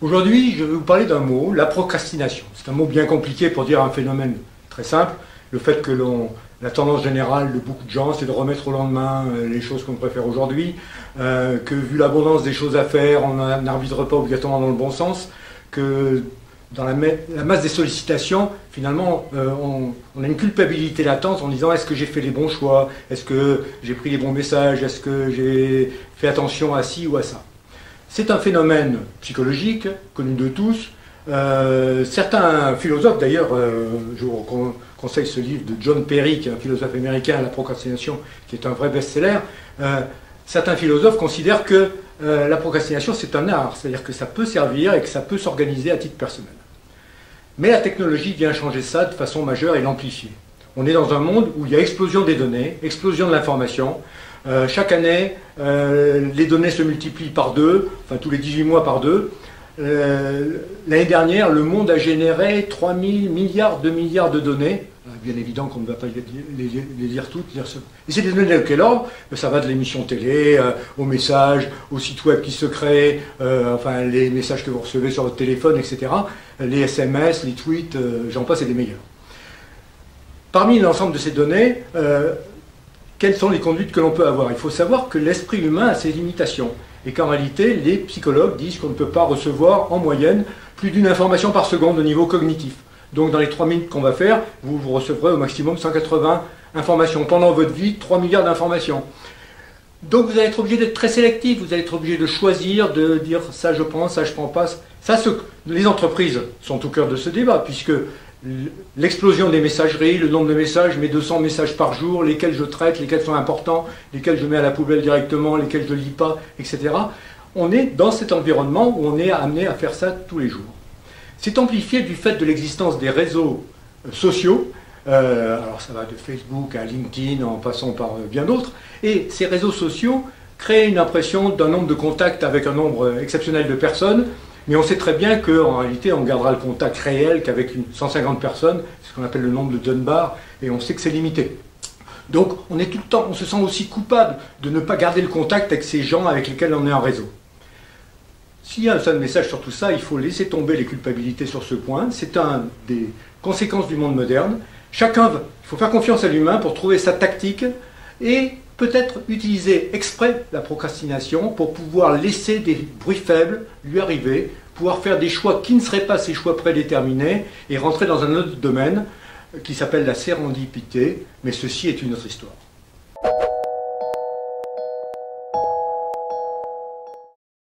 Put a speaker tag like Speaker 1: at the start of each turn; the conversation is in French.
Speaker 1: Aujourd'hui, je vais vous parler d'un mot, la procrastination. C'est un mot bien compliqué pour dire un phénomène très simple. Le fait que la tendance générale de beaucoup de gens, c'est de remettre au lendemain les choses qu'on préfère aujourd'hui, que vu l'abondance des choses à faire, on n'arbitre pas obligatoirement dans le bon sens, que dans la masse des sollicitations, finalement, on a une culpabilité latente en disant est-ce que j'ai fait les bons choix, est-ce que j'ai pris les bons messages, est-ce que j'ai fait attention à ci ou à ça. C'est un phénomène psychologique, connu de tous. Certains philosophes, d'ailleurs, je vous conseille ce livre de John Perry, qui est un philosophe américain, La procrastination, qui est un vrai best-seller. Certains philosophes considèrent que la procrastination, c'est un art, c'est-à-dire que ça peut servir et que ça peut s'organiser à titre personnel. Mais la technologie vient changer ça de façon majeure et l'amplifier. On est dans un monde où il y a explosion des données, explosion de l'information. Chaque année, les données se multiplient par 2, enfin tous les 18 mois par 2. L'année dernière, le monde a généré 3000 milliards de données. Bien évident qu'on ne va pas les lire toutes. Et c'est des données de quel ordre? Ça va de l'émission télé, aux messages, aux sites web qui se créent, enfin les messages que vous recevez sur votre téléphone, etc. Les SMS, les tweets, j'en passe et des meilleurs. Parmi l'ensemble de ces données, quelles sont les conduites que l'on peut avoir? Il faut savoir que l'esprit humain a ses limitations et qu'en réalité, les psychologues disent qu'on ne peut pas recevoir en moyenne plus d'une information par seconde au niveau cognitif. Donc dans les 3 minutes qu'on va faire, vous recevrez au maximum 180 informations. Pendant votre vie, 3 milliards d'informations. Donc vous allez être obligé d'être très sélectif, vous allez être obligé de choisir, de dire ça je prends, ça je prends pas. Les entreprises sont au cœur de ce débat, puisque l'explosion des messageries, le nombre de messages, mes 200 messages par jour, lesquels je traite, lesquels sont importants, lesquels je mets à la poubelle directement, lesquels je ne lis pas, etc. On est dans cet environnement où on est amené à faire ça tous les jours. C'est amplifié du fait de l'existence des réseaux sociaux, alors ça va de Facebook à LinkedIn en passant par bien d'autres, et ces réseaux sociaux créent une impression d'un nombre de contacts avec un nombre exceptionnel de personnes. Mais on sait très bien qu'en réalité, on gardera le contact réel qu'avec 150 personnes, c'est ce qu'on appelle le nombre de Dunbar, et on sait que c'est limité. Donc on est tout le temps, on se sent aussi coupable de ne pas garder le contact avec ces gens avec lesquels on est en réseau. S'il y a un seul message sur tout ça, il faut laisser tomber les culpabilités sur ce point. C'est une des conséquences du monde moderne. Il faut faire confiance à l'humain pour trouver sa tactique et peut-être utiliser exprès la procrastination pour pouvoir laisser des bruits faibles lui arriver, pouvoir faire des choix qui ne seraient pas ses choix prédéterminés et rentrer dans un autre domaine qui s'appelle la sérendipité, mais ceci est une autre histoire.